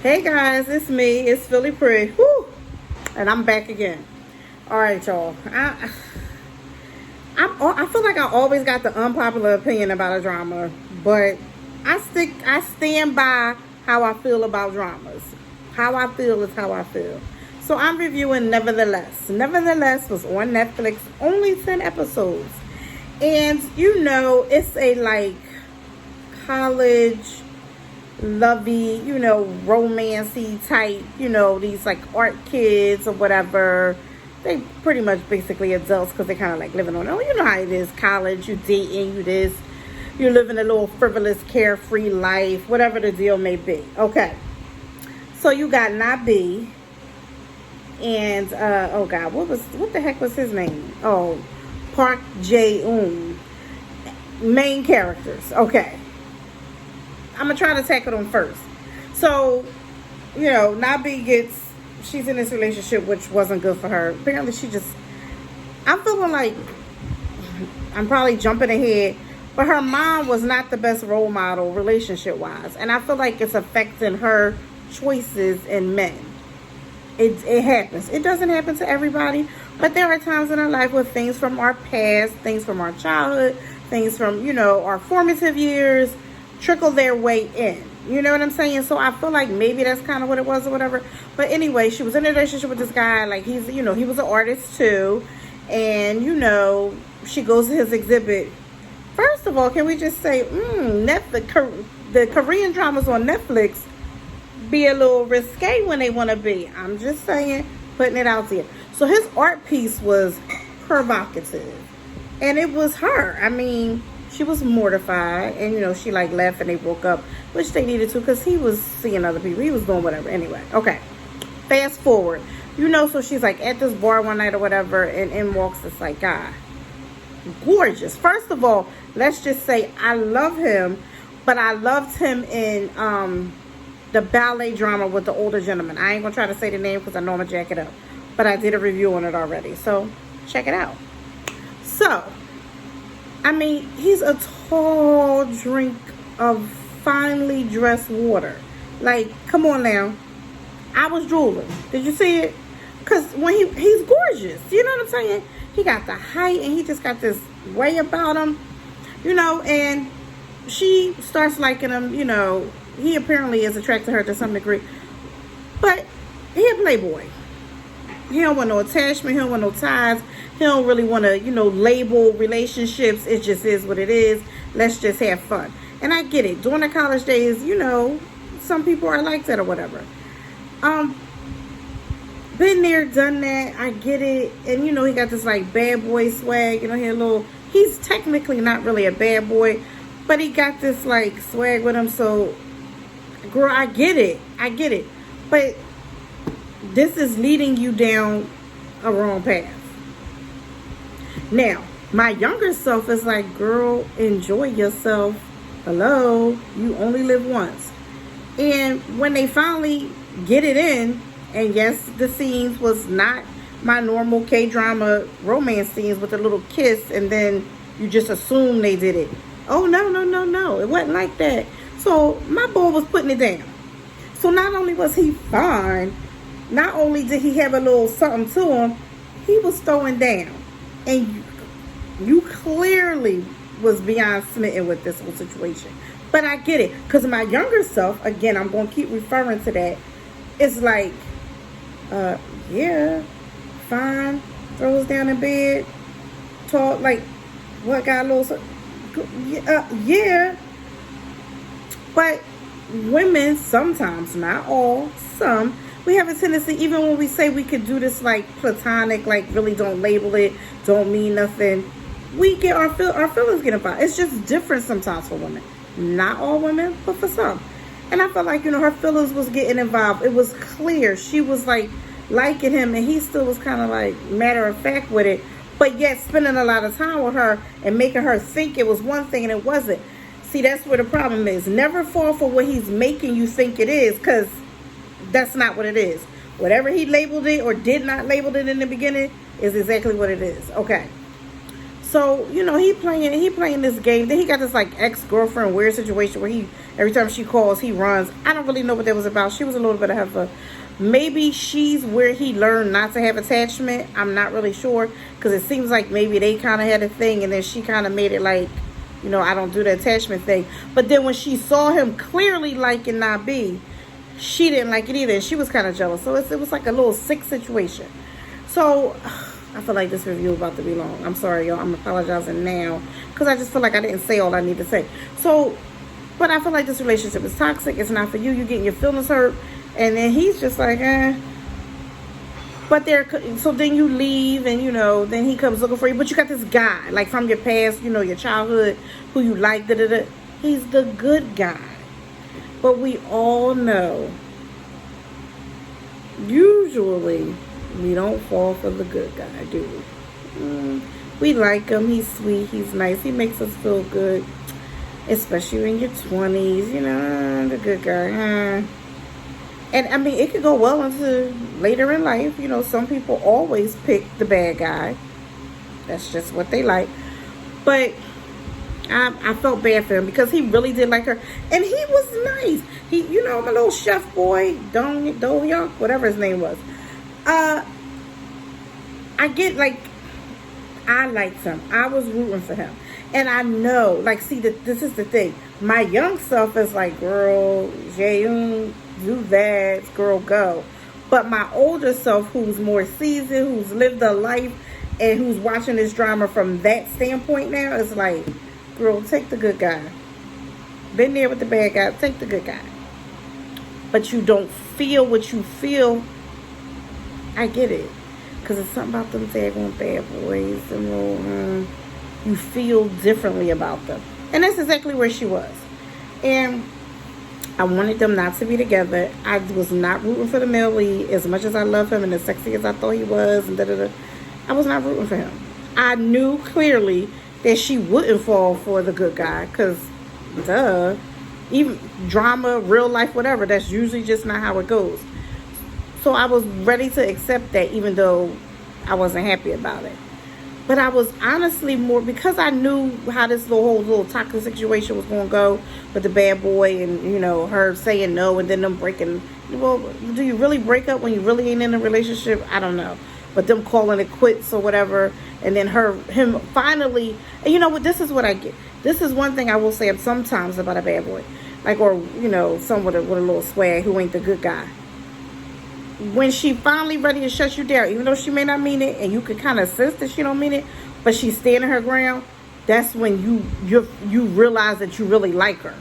Hey guys, it's me. It's Philly Pretty. Woo! And I'm back again. All right, y'all. I feel like I always got the unpopular opinion about a drama, but I stand by how I feel about dramas. How I feel is how I feel. So I'm reviewing Nevertheless. Nevertheless was on Netflix, only 10 episodes. And it's a college lovey, romancy type, these like art kids or whatever. They pretty much basically adults because they kind of like living on, you know how it is, college, you dating, you're living a little frivolous, carefree life, whatever the deal may be. Okay. So you got Nabi and, oh God, what the heck was his name? Oh, Park Jae-un. Main characters. Okay. I'm going to try to tackle them first. So, Nabi she's in this relationship which wasn't good for her. Apparently I'm feeling like I'm probably jumping ahead, but her mom was not the best role model relationship wise. And I feel like it's affecting her choices in men. It happens. It doesn't happen to everybody, but there are times in our life where things from our past, things from our childhood, things from, our formative years trickle their way in. You know what I'm saying? So I feel like maybe that's kind of what it was or whatever. But anyway, she was in a relationship with this guy. Like he was an artist too. And, she goes to his exhibit. First of all, can we just say, the Korean dramas on Netflix be a little risque when they want to be. I'm just saying, putting it out there. So his art piece was provocative. And it was her. I mean, she was mortified, and she left and they broke up, which they needed to because he was seeing other people. He was doing whatever. Anyway, okay. Fast forward, so she's at this bar one night or whatever, and in walks this guy, gorgeous. First of all, let's just say I love him, but I loved him in the ballet drama with the older gentleman. I ain't gonna try to say the name because I know I'm gonna jack it up, but I did a review on it already, so check it out. So, I mean, he's a tall drink of finely dressed water. Come on now. I was drooling. Did you see it? Because when he's gorgeous. You know what I'm saying? He got the height and he just got this way about him. And she starts liking him. He apparently is attracted to her to some degree. But he a playboy. He don't want no attachment. He don't want no ties. He don't really want to, label relationships. It just is what it is. Let's just have fun. And I get it. During the college days, some people are like that or whatever. Been there, done that. I get it. And, he got this, bad boy swag. He's technically not really a bad boy. But he got this, swag with him. So, girl, I get it. But this is leading you down a wrong path. Now, my younger self is like, girl, enjoy yourself. Hello, you only live once. And when they finally get it in, and yes, the scenes was not my normal K-drama romance scenes with a little kiss, and then you just assume they did it. Oh, no. It wasn't like that. So my boy was putting it down. So not only was he fine, not only did he have a little something to him, he was throwing down. And you clearly was beyond smitten with this whole situation. But I get it. Because my younger self, again, I'm going to keep referring to that. It's like, yeah, fine. Throws down in bed. Talk, what got a little... yeah. But women, sometimes, not all, some... we have a tendency, even when we say we could do this platonic, really don't label it, don't mean nothing, we get our feelings get involved. It's just different sometimes for women. Not all women, but for some. And I felt like, her feelings was getting involved. It was clear. She was liking him, and he still was kind of matter of fact with it, but yet spending a lot of time with her and making her think it was one thing and it wasn't. See, that's where the problem is. Never fall for what he's making you think it is, because that's not what it is. Whatever he labeled it or did not label it in the beginning is exactly what it is. Okay. So, he playing this game. Then he got this ex-girlfriend weird situation where he Every time she calls, he runs. I don't really know what that was about. She was a little bit ahead of her. Maybe she's where he learned not to have attachment. I'm not really sure, because it seems like maybe they kind of had a thing, and then she kind of made it like, I don't do the attachment thing. But then when she saw him clearly liking Nabi, she didn't like it either, and she was kind of jealous. So it was like a little sick situation. So I feel like this review is about to be long. I'm sorry, y'all. I'm apologizing now, because I just feel like I didn't say all I need to say. So, but I feel like this relationship is toxic. It's not for you. You're getting your feelings hurt. And then he's just like, But so then you leave, and, then he comes looking for you. But you got this guy, like from your past, your childhood, who you like, da-da-da. He's the good guy. But we all know, usually, we don't fall for the good guy, do we? We like him. He's sweet. He's nice. He makes us feel good. Especially in your 20s, the good guy. And, I mean, it could go well into later in life. Some people always pick the bad guy. That's just what they like. But I felt bad for him, because he really did like her. And he was nice. He, my little chef boy, Do Young, whatever his name was. I get, like, I liked him. I was rooting for him. And I know, like, see, this is the thing. My young self is like, girl, Jaeyoon, do that, girl, go. But my older self, who's more seasoned, who's lived a life, and who's watching this drama from that standpoint now, is like, girl, take the good guy. Been there with the bad guy, take the good guy. But you don't feel what you feel. I get it. Because it's something about them daggone bad boys. And you feel differently about them. And that's exactly where she was. And I wanted them not to be together. I was not rooting for the male lead. As much as I love him and as sexy as I thought he was, and I was not rooting for him. I knew clearly that she wouldn't fall for the good guy, because, even drama, real life, whatever, that's usually just not how it goes. So I was ready to accept that, even though I wasn't happy about it. But I was honestly more, because I knew how this whole little toxic situation was going to go with the bad boy, and, her saying no, and then them breaking. Well, do you really break up when you really ain't in a relationship? I don't know. But them calling it quits or whatever, and then him finally, and you know what, this is what I get. This is one thing I will say sometimes about a bad boy. Like, or, someone with a little swag who ain't the good guy. When she finally ready to shut you down, even though she may not mean it, and you can kind of sense that she don't mean it, but she's standing her ground, that's when you realize that you really like her.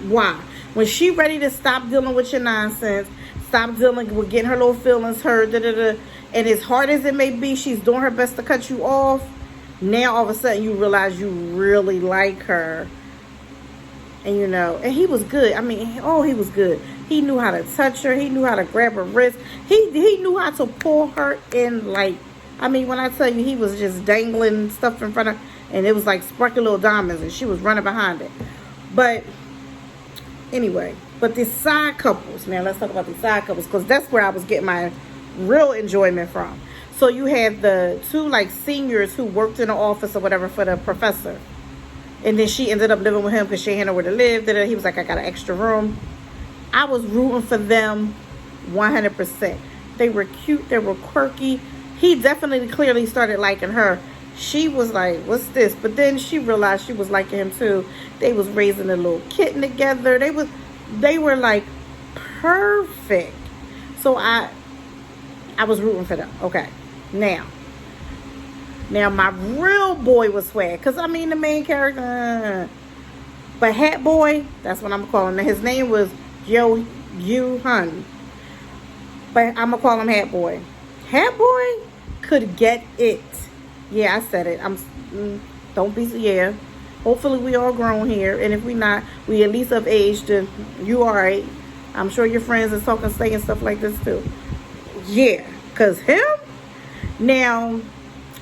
Why? When she ready to stop dealing with your nonsense, stop dealing with getting her little feelings hurt, and as hard as it may be, she's doing her best to cut you off. Now all of a sudden you realize you really like her. And and he was good. I mean, he was good. He knew how to touch her. He knew how to grab her wrist. He knew how to pull her in, like, I mean, when I tell you, he was just dangling stuff in front of, and it was like sparkly little diamonds, and she was running behind it. But anyway, but the side couples, now let's talk about the side couples, because that's where I was getting my real enjoyment from. So you had the two, like, seniors who worked in the office or whatever for the professor. And then she ended up living with him because she had nowhere to live. He was like, I got an extra room. I was rooting for them 100%. They were cute. They were quirky. He definitely clearly started liking her. She was like, what's this? But then she realized she was liking him too. They was raising a little kitten together. They were like perfect. So I was rooting for them. Okay. Now, my real boy was swag. Because, I mean, the main character. But Hat Boy, that's what I'm calling him. His name was Yo Hun. But I'm going to call him Hat Boy. Hat Boy could get it. Yeah, I said it. Don't be, yeah. Hopefully we all grown here. And if we not, we at least of age to, you all right. I'm sure your friends are talking, saying stuff like this too. Yeah. Because him, now,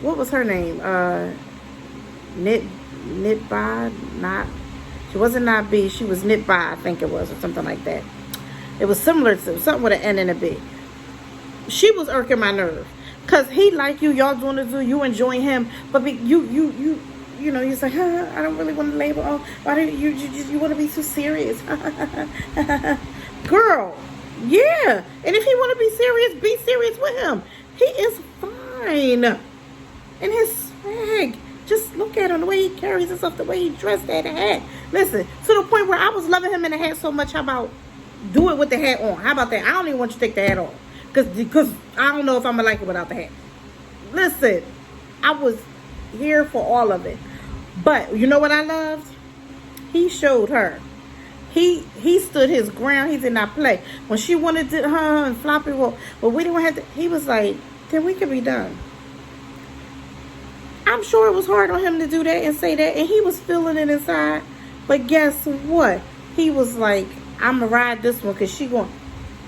what was her name? She wasn't Not B. She was Nitba, I think it was, or something like that. It was similar to something with an N and a B. She was irking my nerve, cause he like you, y'all doing it, you enjoying him, but you he's like, I don't really want to label. Oh, why do you want to be too serious? Girl, yeah. And if he want to be serious with him. He is fine. And his swag. Just look at him, the way he carries himself, the way he dressed that hat. Listen, to the point where I was loving him in the hat so much, how about do it with the hat on? How about that? I don't even want you to take the hat off. Because I don't know if I'm going to like it without the hat. Listen, I was here for all of it. But you know what I loved? He showed her. He stood his ground. He did not play. When she wanted to, and floppy, well, we didn't have to. He was like, then we could be done. I'm sure it was hard on him to do that and say that, and he was feeling it inside. But guess what? He was like, I'm going to ride this one because she going.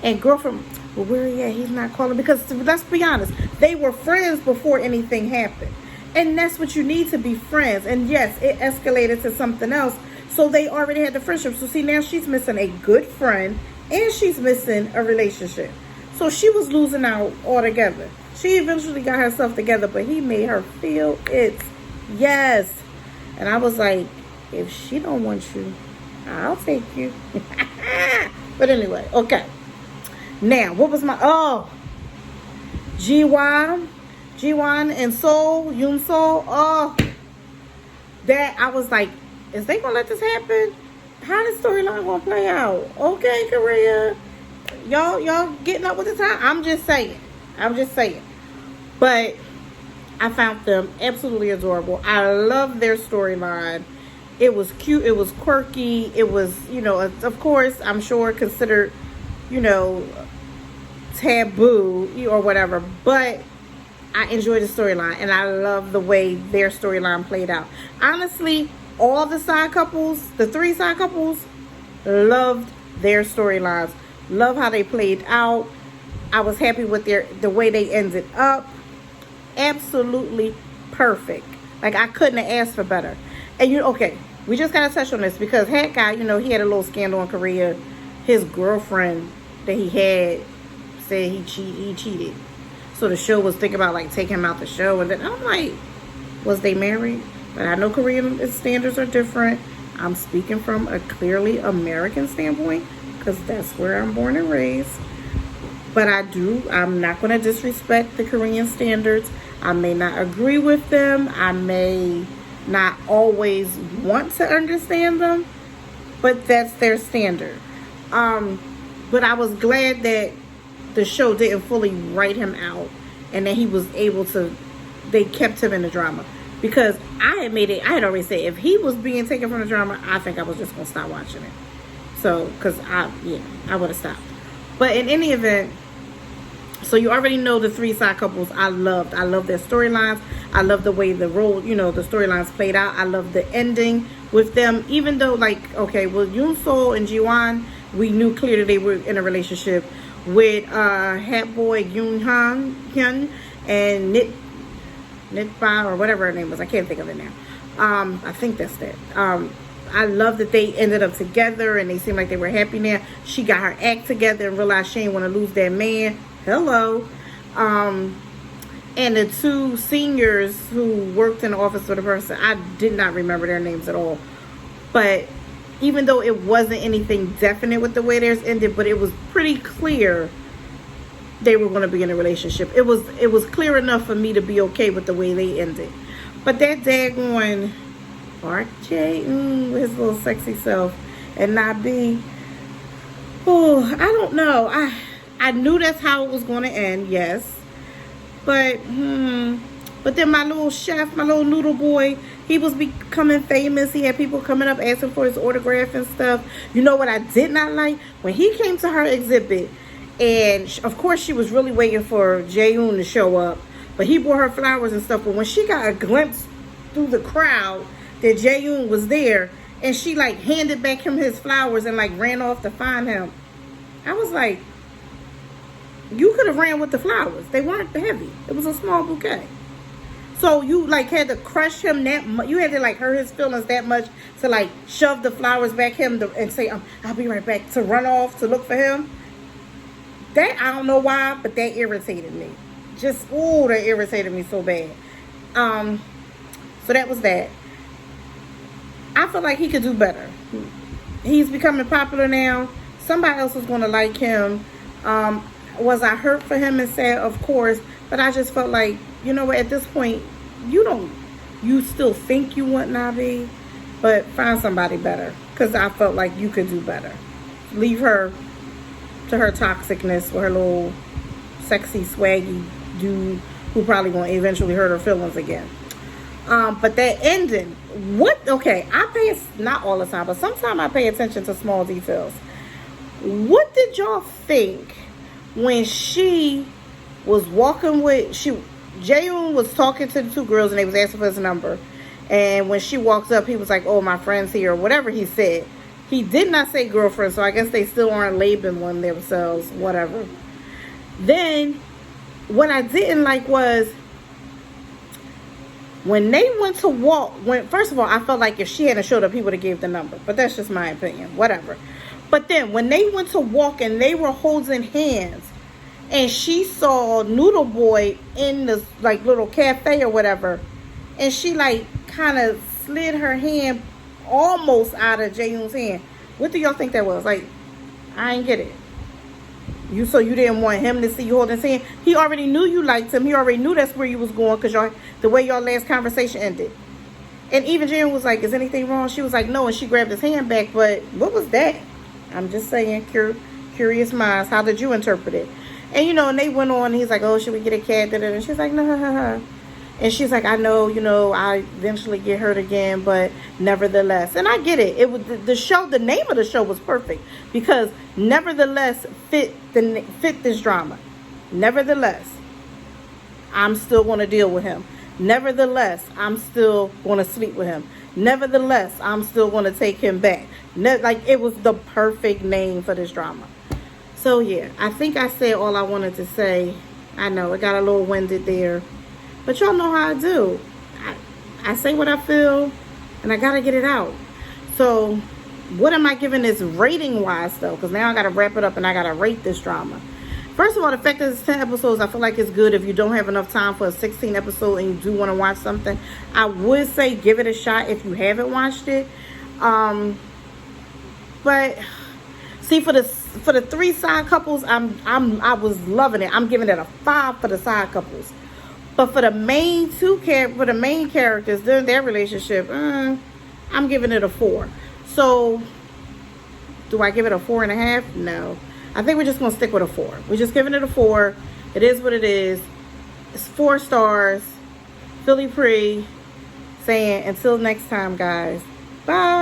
And girlfriend, well, where he at? He's not calling. Because let's be honest, they were friends before anything happened. And that's what you need, to be friends. And yes, it escalated to something else. So they already had the friendship. So see, now she's missing a good friend and she's missing a relationship. So she was losing out altogether. She eventually got herself together, but he made her feel it. Yes. And I was like, if she don't want you, I'll take you. But anyway, okay. Now, what was my... Jiwon and Seoul, Yoon Seoul. That I was like, is they gonna let this happen? How this storyline gonna play out? Okay, Korea. Y'all getting up with the time? I'm just saying. But I found them absolutely adorable. I love their storyline. It was cute. It was quirky. It was, of course, I'm sure considered, taboo or whatever. But I enjoyed the storyline. And I love the way their storyline played out. Honestly, all the side couples, the 3 side couples, loved their storylines. Love how they played out. I was happy with the way they ended up. Absolutely perfect. Like, I couldn't have asked for better. And okay, we just gotta touch on this because Hat Guy, he had a little scandal in Korea. His girlfriend that he had said he cheated. So the show was thinking about like taking him out the show, and then I'm like, was they married? But I know Korean standards are different. I'm speaking from a clearly American standpoint because that's where I'm born and raised. But I'm not going to disrespect the Korean standards. I may not agree with them. I may not always want to understand them. But that's their standard. But I was glad that the show didn't fully write him out. And that he was able to, they kept him in the drama. Because I had already said, if he was being taken from the drama, I think I was just going to stop watching it. So, because I would have stopped. But in any event, so you already know the 3 side couples I loved. I love their storylines. I love the way the storylines played out. I love the ending with them. Even though, Yoon Seoul and Jiwon, we knew clearly they were in a relationship. With Hat Boy Yoon Hyun and Nitba or whatever her name was. I can't think of it now. I think that's that. I love that they ended up together and they seem like they were happy now. She got her act together and realized she didn't want to lose that man. Hello. And the 2 seniors who worked in the office for the person, I did not remember their names at all. But even though it wasn't anything definite with the way theirs ended, but it was pretty clear they were going to be in a relationship. It was clear enough for me to be okay with the way they ended. But that daggone Park J, with his little sexy self, and not be, I don't know. I knew that's how it was going to end, yes. But then my little chef, my little noodle boy, he was becoming famous. He had people coming up asking for his autograph and stuff. You know what I did not like? When he came to her exhibit, and of course she was really waiting for Jaehoon to show up, but he brought her flowers and stuff. But when she got a glimpse through the crowd that Jaehoon was there, and she handed back him his flowers and ran off to find him, I was like, you could have ran with the flowers. They weren't heavy. It was a small bouquet. So you had to crush him that much. You had to hurt his feelings that much to shove the flowers back him and say, I'll be right back, to run off to look for him. That, I don't know why, but that irritated me. That irritated me so bad. So that was that. I feel like he could do better. He's becoming popular now. Somebody else is going to like him. Was I hurt for him and sad? Of course. But I just felt like, you know what, at this point, you still think you want Navi, but find somebody better. Because I felt like you could do better. Leave her to her toxicness with her little sexy, swaggy dude who probably going to eventually hurt her feelings again. But that ending, okay, I pay, not all the time, but sometimes I pay attention to small details. What did y'all think when she was walking with, Jaeyoon was talking to the two girls and they was asking for his number. And when she walks up, he was like, oh, my friend's here, or whatever he said. He did not say girlfriend, so I guess they still aren't labeling themselves, whatever. Then, what I didn't like was, when they went to walk, first of all, I felt like if she hadn't showed up, he would have gave the number. But that's just my opinion, whatever. But then, when they went to walk and they were holding hands, and she saw Noodle Boy in this, like, little cafe or whatever, and she, like, kind of slid her hand almost out of Jaeyoon's hand. What do y'all think that was? Like, I ain't get it. So you didn't want him to see you holding his hand? He already knew you liked him. He already knew that's where you was going because the way y'all last conversation ended. And even Jaeyoon was like, is anything wrong? She was like, no, and she grabbed his hand back. But what was that? I'm just saying, curious minds. How did you interpret it? And, you know, and they went on. And he's like, oh, should we get a cat? And she's like, no. And she's like, I know, you know, I eventually get hurt again, but nevertheless. And I get it. It was the show. The name of the show was perfect because nevertheless fit this drama. Nevertheless, I'm still going to deal with him. Nevertheless, I'm still going to sleep with him. Nevertheless, I'm still going to take him back. Like, it was the perfect name for this drama. So, yeah, I think I said all I wanted to say. I know, it got a little winded there. But y'all know how I do. I say what I feel, and I got to get it out. So, what am I giving this rating-wise, though? Because now I got to wrap it up, and I got to rate this drama. First of all, the fact that it's 10 episodes, I feel like it's good if you don't have enough time for a 16 episode and you do want to watch something. I would say give it a shot if you haven't watched it. But see, for the 3 side couples, I was loving it. I'm giving it a 5 for the side couples. But for the main characters, their relationship, I'm giving it a 4. So, do I give it a 4.5? No. I think we're just going to stick with a 4. We're just giving it a 4. It is what it is. It's 4 stars. Philly Pre saying, until next time, guys. Bye.